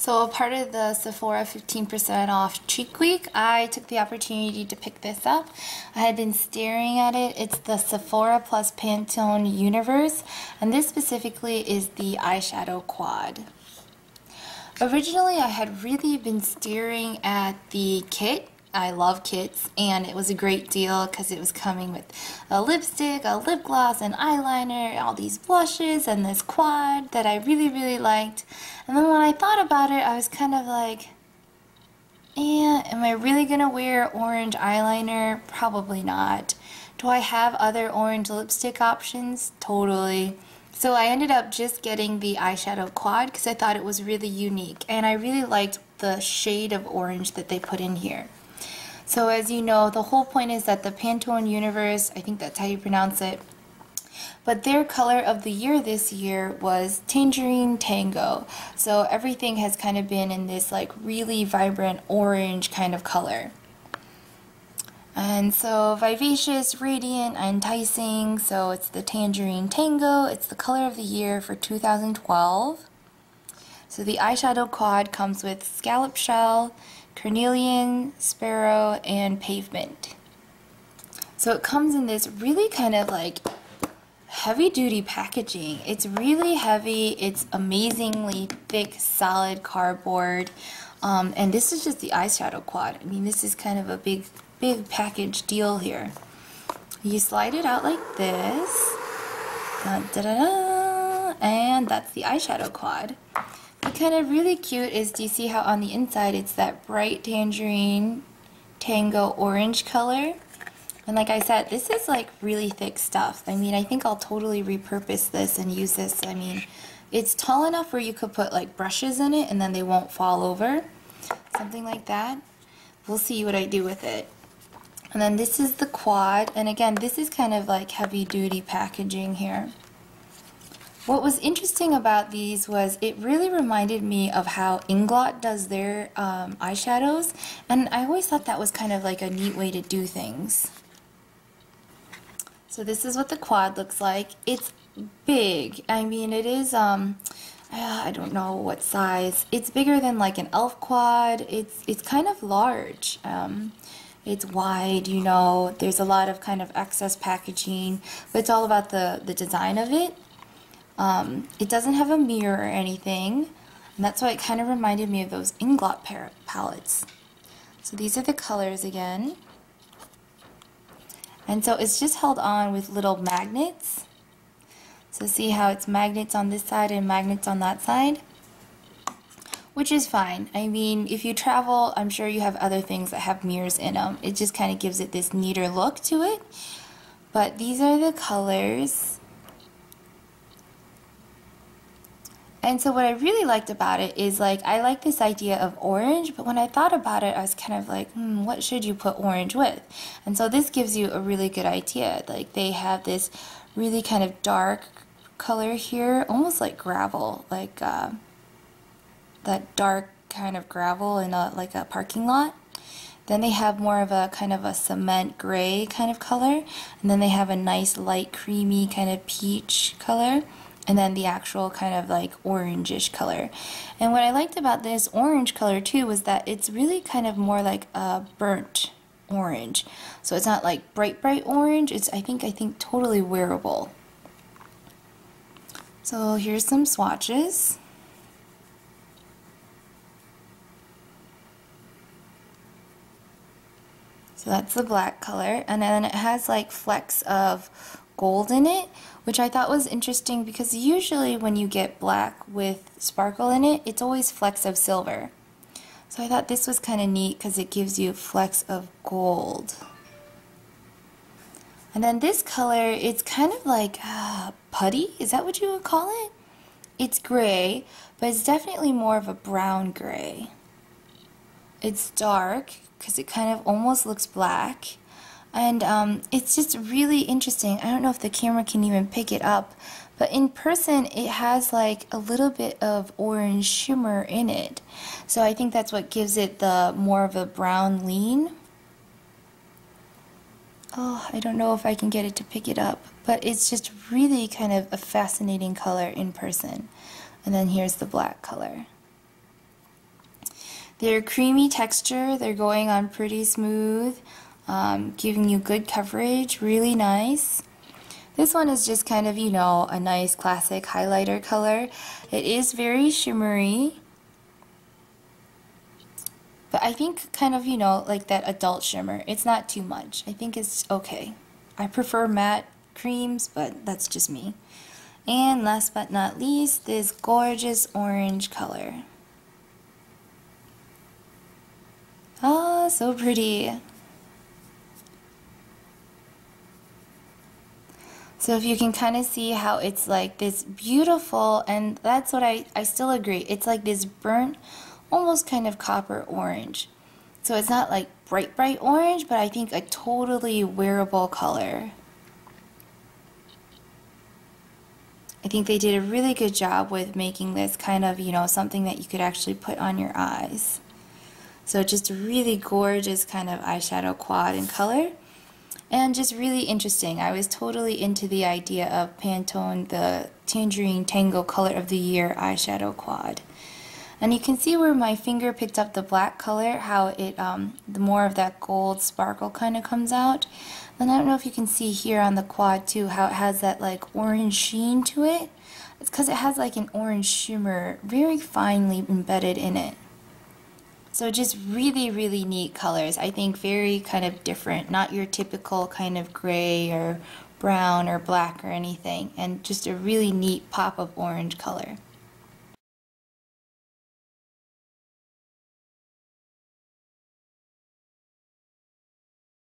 So a part of the Sephora 15% off cheek week, I took the opportunity to pick this up. I had been staring at it. It's the Sephora plus Pantone Universe, and this specifically is the eyeshadow quad. Originally, I had really been staring at the kit. I love kits, and it was a great deal because it was coming with a lipstick, a lip gloss, an eyeliner, all these blushes, and this quad that I really liked. And then when I thought about it, I was kind of like, am I really gonna wear orange eyeliner? Probably not. Do I have other orange lipstick options? Totally. So I ended up just getting the eyeshadow quad because I thought it was really unique, and I really liked the shade of orange that they put in here. So as you know, the whole point is that the Pantone Universe, I think that's how you pronounce it, but their color of the year this year was tangerine tango. So everything has kind of been in this like really vibrant orange kind of color. And so vivacious, radiant, enticing, so it's the tangerine tango. It's the color of the year for 2012. So the eyeshadow quad comes with scallop shell, carnelian, sparrow, and pavement. So it comes in this really kind of like heavy-duty packaging. It's really heavy. It's amazingly thick, solid cardboard. And this is just the eyeshadow quad. I mean, this is kind of a big package deal here. You slide it out like this. And that's the eyeshadow quad. Kind of really cute is, do you see how on the inside it's that bright tangerine tango orange color? And like I said, this is like really thick stuff. I mean, I think I'll totally repurpose this and use this. I mean, it's tall enough where you could put like brushes in it and then they won't fall over. Something like that. We'll see what I do with it. And then this is the quad, and again, this is kind of like heavy duty packaging here. What was interesting about these was it really reminded me of how Inglot does their eyeshadows, and I always thought that was kind of like a neat way to do things. So this is what the quad looks like. It's big. I mean, it is, I don't know what size. It's bigger than like an e.l.f. quad. It's kind of large. It's wide, you know, there's a lot of kind of excess packaging, but it's all about the design of it. It doesn't have a mirror or anything, and that's why it kind of reminded me of those Inglot palettes. So these are the colors again. And so it's just held on with little magnets. So see how it's magnets on this side and magnets on that side? Which is fine. I mean, if you travel, I'm sure you have other things that have mirrors in them. It just kind of gives it this neater look to it. But these are the colors. And so what I really liked about it is, like, I like this idea of orange, but when I thought about it, I was kind of like, what should you put orange with? And so this gives you a really good idea. Like, they have this really kind of dark color here, almost like gravel, like that dark kind of gravel in like a parking lot. Then they have more of a kind of a cement gray kind of color, and then they have a nice light creamy kind of peach color, and then the actual kind of like orangish color. And what I liked about this orange color too was that it's really kind of more like a burnt orange. So it's not like bright orange. It's I think totally wearable. So here's some swatches. So that's the black color, and then it has like flecks of gold in it, which I thought was interesting because usually when you get black with sparkle in it, it's always flecks of silver. So I thought this was kind of neat because it gives you flecks of gold. And then this color, it's kind of like putty, is that what you would call it? It's gray, but it's definitely more of a brown gray. It's dark because it kind of almost looks black, and it's just really interesting. I don't know if the camera can even pick it up, but in person it has like a little bit of orange shimmer in it, so I think that's what gives it the more of a brown lean. Oh, I don't know if I can get it to pick it up, but it's just really kind of a fascinating color in person. And then here's the black color. They're creamy texture, they're going on pretty smooth, giving you good coverage, really nice. This one is just kind of, you know, a nice classic highlighter color. It is very shimmery, but I think kind of, you know, like that adult shimmer. It's not too much. I think it's okay. I prefer matte creams, but that's just me. And last but not least, this gorgeous orange color. Oh, so pretty. So if you can kind of see how it's like this beautiful, and that's what I still agree, it's like this burnt, almost kind of copper orange. So it's not like bright, bright orange, but I think a totally wearable color. I think they did a really good job with making this kind of, you know, something that you could actually put on your eyes. So just a really gorgeous kind of eyeshadow quad in color. And just really interesting. I was totally into the idea of Pantone, the Tangerine Tango Color of the Year eyeshadow quad. And you can see where my finger picked up the black color, how it, the more of that gold sparkle kind of comes out. And I don't know if you can see here on the quad too, how it has that like orange sheen to it. It's because it has like an orange shimmer very finely embedded in it. So just really, really neat colors. I think very kind of different, not your typical kind of gray or brown or black or anything, and just a really neat pop of orange color.